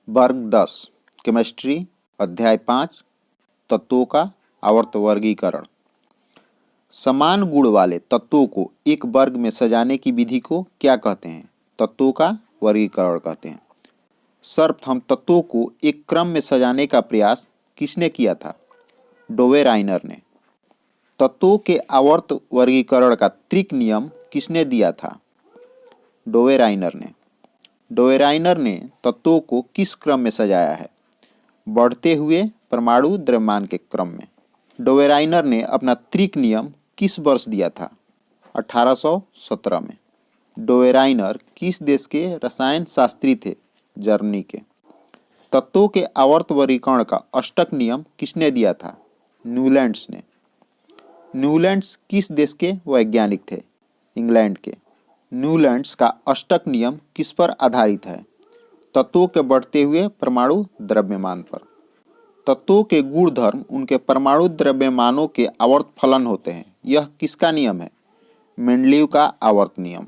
वर्ग 10 केमिस्ट्री अध्याय 5 तत्वों का आवर्त वर्गीकरण। समान गुण वाले तत्वों को एक वर्ग में सजाने की विधि को क्या कहते हैं? तत्वों का वर्गीकरण कहते हैं। सर्वप्रथम तत्वों को एक क्रम में सजाने का प्रयास किसने किया था? डोवेराइनर ने। तत्वों के आवर्त वर्गीकरण का त्रिक नियम किसने दिया था? डोवेराइनर ने। डोवेराइनर ने तत्वों को किस क्रम में सजाया है? बढ़ते हुए परमाणु द्रव्यमान के क्रम में। डोवेराइनर ने अपना त्रिक नियम किस वर्ष दिया था? 1817 में। डोवेराइनर किस देश के रसायन शास्त्री थे? जर्मनी के। तत्वों के आवर्त वर्गीकरण का अष्टक नियम किसने दिया था? न्यूलैंड्स ने। न्यूलैंड्स किस देश के वैज्ञानिक थे? इंग्लैंड के। न्यूलैंड्स का अष्टक नियम किस पर आधारित है? तत्वों के बढ़ते हुए परमाणु द्रव्यमान पर। तत्वों के गुण धर्म उनके परमाणु द्रव्यमानों के आवर्त फलन होते हैं। यह किसका नियम है? मेंडलीव का आवर्त नियम।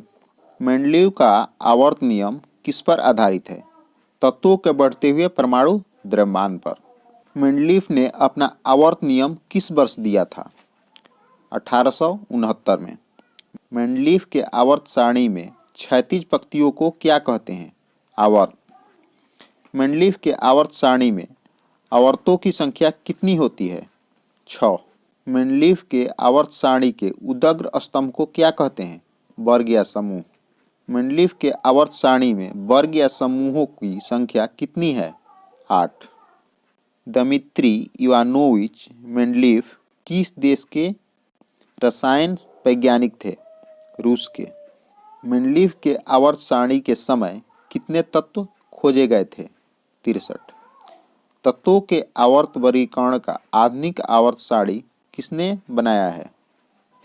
मेंडलीव का आवर्त नियम किस पर आधारित है? तत्वों के बढ़ते हुए परमाणु द्रव्यमान पर। मेंडलीव ने अपना आवर्त नियम किस वर्ष दिया था? 1869 में। मेंडलीव के आवर्त सारणी में क्षैतिज पंक्तियों को क्या कहते हैं? आवर्त। मेंडलीव के आवर्त सारणी में आवर्तों की संख्या कितनी होती है? 6। मेंडलीव के आवर्त सारणी के उदग्र स्तंभ को क्या कहते हैं? वर्ग या समूह। मेंडलीव के आवर्त सारणी में वर्ग या समूहों की संख्या कितनी है? 8। दमित्री इवानोविच मेंडलीव किस देश के रसायन वैज्ञानिक थे? रूस के। मेंडलीव के आवर्त सारणी के समय कितने तत्व खोजे गए थे? 63। तत्वों के आवर्त वर्गीकरण का आधुनिक आवर्त सारणी किसने बनाया है?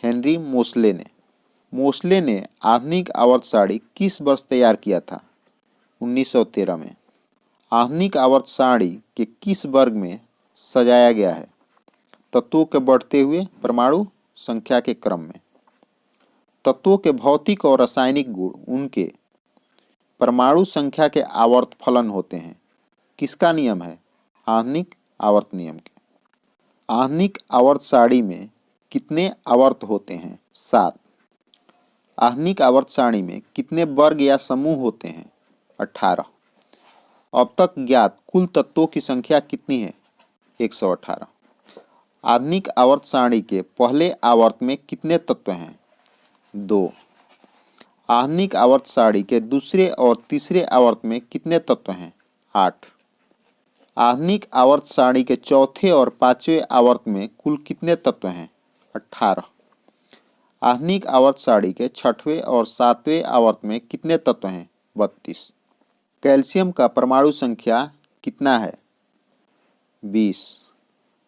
हेनरी मोसले ने। मोसले ने आधुनिक आवर्त सारणी किस वर्ष तैयार किया था? 1913 में। आधुनिक आवर्त सारणी के किस वर्ग में सजाया गया है? तत्वों के बढ़ते हुए परमाणु संख्या के क्रम में। तत्वों के भौतिक और रासायनिक गुण उनके परमाणु संख्या के आवर्त फलन होते हैं। किसका नियम है? आधुनिक आवर्त नियम के। आधुनिक आवर्त सारणी में कितने आवर्त होते हैं? 7। आधुनिक आवर्त सारणी में कितने वर्ग या समूह होते हैं? 18। अब तक ज्ञात कुल तत्वों की संख्या कितनी है? 118। आधुनिक आवर्त सारणी के पहले आवर्त में कितने तत्व हैं? 2। आधुनिक आवर्त सारणी के दूसरे और तीसरे आवर्त में कितने तत्व हैं? 8। आधुनिक आवर्त सारणी के चौथे और पांचवें आवर्त में कुल कितने तत्व हैं? 18। आधुनिक आवर्त सारणी के छठवें और सातवें आवर्त में कितने तत्व हैं? 32। कैल्शियम का परमाणु संख्या कितना है? 20।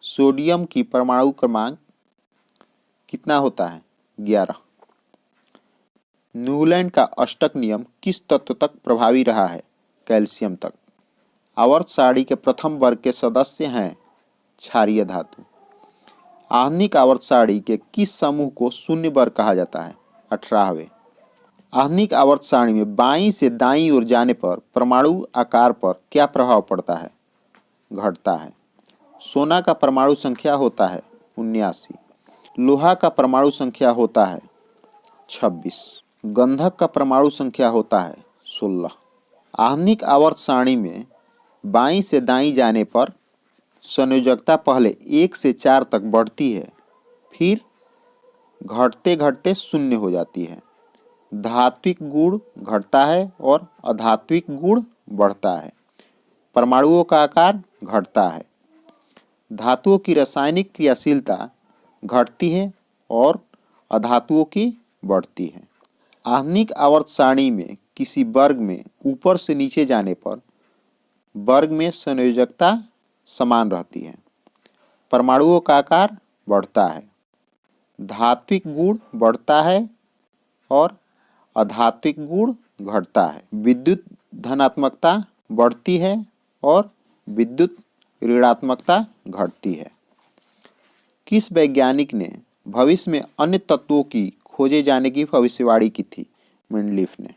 सोडियम की परमाणु क्रमांक कितना होता है? 11। न्यूलैंड का अष्टक नियम किस तत्व तक प्रभावी रहा है? कैल्शियम तक। आवर्त सारणी के प्रथम वर्ग के सदस्य हैं क्षारीय धातु। आधुनिक आवर्त सारणी के किस समूह को शून्य वर्ग कहा जाता है? 18वें। आधुनिक आवर्त सारणी में बाईं से दाईं ओर जाने पर परमाणु आकार पर क्या प्रभाव पड़ता है? घटता है। सोना का परमाणु संख्या होता है 79। लोहा का परमाणु संख्या होता है 26। गंधक का परमाणु संख्या होता है 16। आधुनिक आवर्त सारणी में बाईं से दाईं जाने पर संयोजकता पहले 1 से 4 तक बढ़ती है, फिर घटते घटते शून्य हो जाती है। धात्विक गुण घटता है और अधात्विक गुण बढ़ता है। परमाणुओं का आकार घटता है। धातुओं की रासायनिक क्रियाशीलता घटती है और अधातुओं की बढ़ती है। आधुनिक आवर्त सारणी में किसी वर्ग में ऊपर से नीचे जाने पर वर्ग में संयोजकता समान रहती है। परमाणुओं का आकार बढ़ता है। धात्विक गुण बढ़ता है और अधात्विक गुण घटता है। विद्युत धनात्मकता बढ़ती है और विद्युत ऋणात्मकता घटती है। किस वैज्ञानिक ने भविष्य में अन्य तत्वों की खोजे जाने की भविष्यवाणी की थी? मेंडलीव ने।